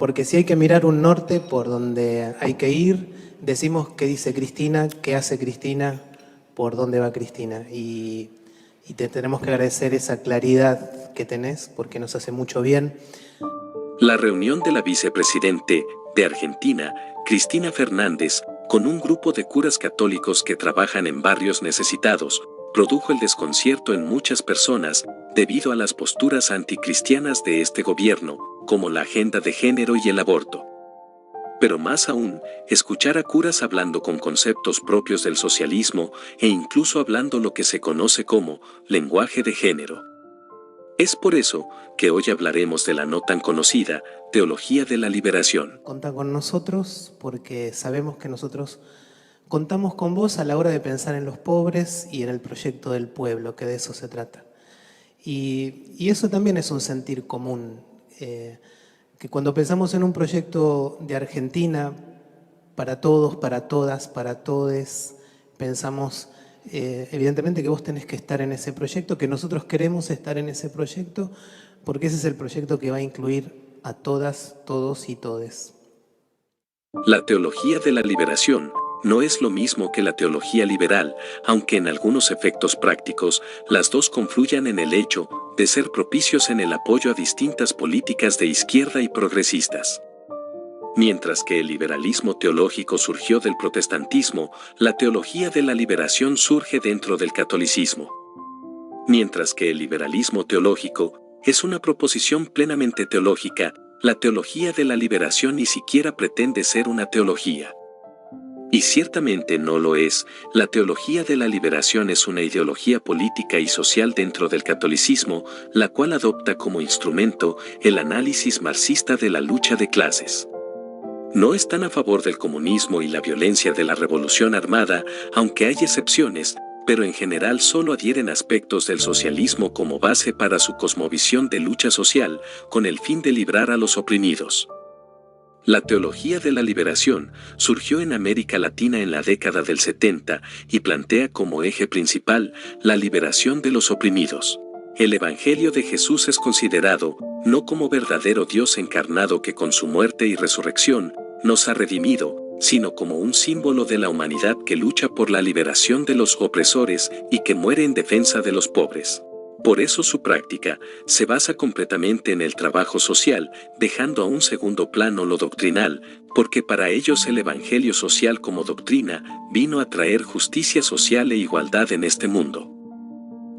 Porque si hay que mirar un norte por donde hay que ir, decimos qué dice Cristina, qué hace Cristina, por dónde va Cristina. Y te tenemos que agradecer esa claridad que tenés porque nos hace mucho bien. La reunión de la vicepresidente de Argentina, Cristina Fernández, con un grupo de curas católicos que trabajan en barrios necesitados, produjo el desconcierto en muchas personas debido a las posturas anticristianas de este gobierno, como la agenda de género y el aborto. Pero más aún, escuchar a curas hablando con conceptos propios del socialismo e incluso hablando lo que se conoce como lenguaje de género. Es por eso que hoy hablaremos de la no tan conocida teología de la liberación. Contá con nosotros porque sabemos que nosotros contamos con vos a la hora de pensar en los pobres y en el proyecto del pueblo, que de eso se trata. Y eso también es un sentir común, que cuando pensamos en un proyecto de Argentina, para todos, para todas, para todes, pensamos evidentemente que vos tenés que estar en ese proyecto, que nosotros queremos estar en ese proyecto, porque ese es el proyecto que va a incluir a todas, todos y todes. La teología de la liberación no es lo mismo que la teología liberal, aunque en algunos efectos prácticos las dos confluyan en el hecho de ser propicios en el apoyo a distintas políticas de izquierda y progresistas. Mientras que el liberalismo teológico surgió del protestantismo, la teología de la liberación surge dentro del catolicismo. Mientras que el liberalismo teológico es una proposición plenamente teológica, la teología de la liberación ni siquiera pretende ser una teología. Y ciertamente no lo es, la teología de la liberación es una ideología política y social dentro del catolicismo, la cual adopta como instrumento el análisis marxista de la lucha de clases. No están a favor del comunismo y la violencia de la revolución armada, aunque hay excepciones, pero en general solo adhieren aspectos del socialismo como base para su cosmovisión de lucha social, con el fin de librar a los oprimidos. La teología de la liberación surgió en América Latina en la década del 70 y plantea como eje principal la liberación de los oprimidos. El Evangelio de Jesús es considerado no como verdadero Dios encarnado que con su muerte y resurrección nos ha redimido, sino como un símbolo de la humanidad que lucha por la liberación de los opresores y que muere en defensa de los pobres. Por eso su práctica se basa completamente en el trabajo social, dejando a un segundo plano lo doctrinal, porque para ellos el Evangelio social como doctrina vino a traer justicia social e igualdad en este mundo.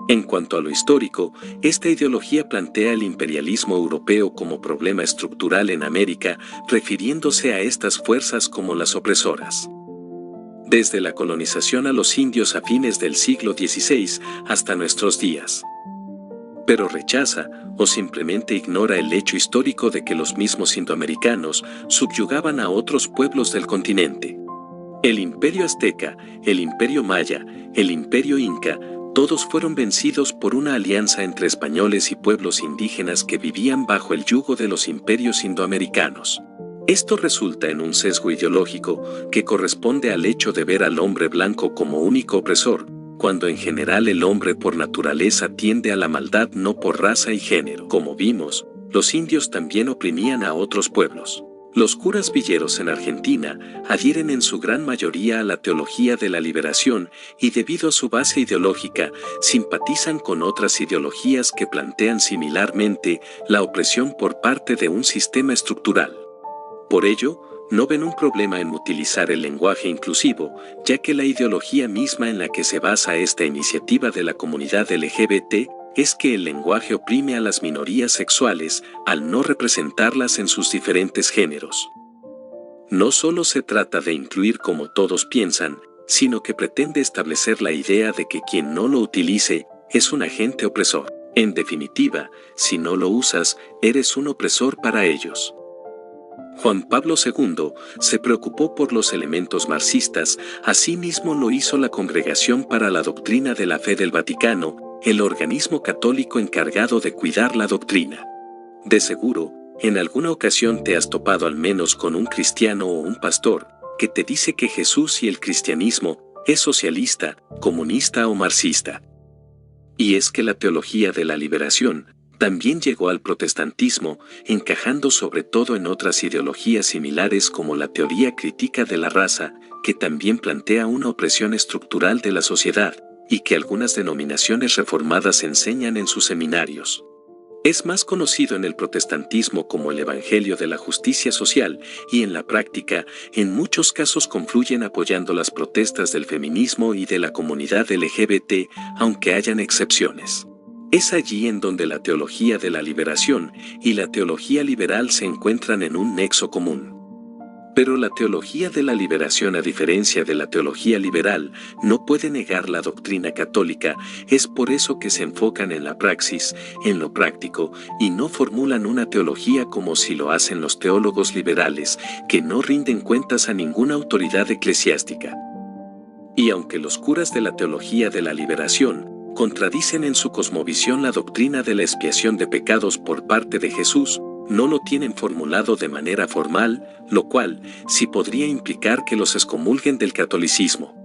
En cuanto a lo histórico, esta ideología plantea el imperialismo europeo como problema estructural en América, refiriéndose a estas fuerzas como las opresoras. Desde la colonización a los indios a fines del siglo XVI hasta nuestros días. Pero rechaza o simplemente ignora el hecho histórico de que los mismos indoamericanos subyugaban a otros pueblos del continente. El imperio azteca, el imperio maya, el imperio inca, todos fueron vencidos por una alianza entre españoles y pueblos indígenas que vivían bajo el yugo de los imperios indoamericanos. Esto resulta en un sesgo ideológico que corresponde al hecho de ver al hombre blanco como único opresor, cuando en general el hombre por naturaleza tiende a la maldad no por raza y género. Como vimos, los indios también oprimían a otros pueblos. Los curas villeros en Argentina adhieren en su gran mayoría a la teología de la liberación y debido a su base ideológica, simpatizan con otras ideologías que plantean similarmente la opresión por parte de un sistema estructural. Por ello, no ven un problema en utilizar el lenguaje inclusivo, ya que la ideología misma en la que se basa esta iniciativa de la comunidad LGBT es que el lenguaje oprime a las minorías sexuales al no representarlas en sus diferentes géneros. No solo se trata de incluir como todos piensan, sino que pretende establecer la idea de que quien no lo utilice es un agente opresor. En definitiva, si no lo usas, eres un opresor para ellos. Juan Pablo II se preocupó por los elementos marxistas, asimismo lo hizo la Congregación para la Doctrina de la Fe del Vaticano, el organismo católico encargado de cuidar la doctrina. De seguro, en alguna ocasión te has topado al menos con un cristiano o un pastor que te dice que Jesús y el cristianismo es socialista, comunista o marxista. Y es que la teología de la liberación También llegó al protestantismo, encajando sobre todo en otras ideologías similares como la teoría crítica de la raza, que también plantea una opresión estructural de la sociedad, y que algunas denominaciones reformadas enseñan en sus seminarios. Es más conocido en el protestantismo como el Evangelio de la Justicia Social y en la práctica, en muchos casos confluyen apoyando las protestas del feminismo y de la comunidad LGBT, aunque hayan excepciones. Es allí en donde la teología de la liberación y la teología liberal se encuentran en un nexo común. Pero la teología de la liberación, a diferencia de la teología liberal, no puede negar la doctrina católica, es por eso que se enfocan en la praxis, en lo práctico, y no formulan una teología como si lo hacen los teólogos liberales, que no rinden cuentas a ninguna autoridad eclesiástica. Y aunque los curas de la teología de la liberación contradicen en su cosmovisión la doctrina de la expiación de pecados por parte de Jesús, no lo tienen formulado de manera formal, lo cual sí podría implicar que los excomulguen del catolicismo.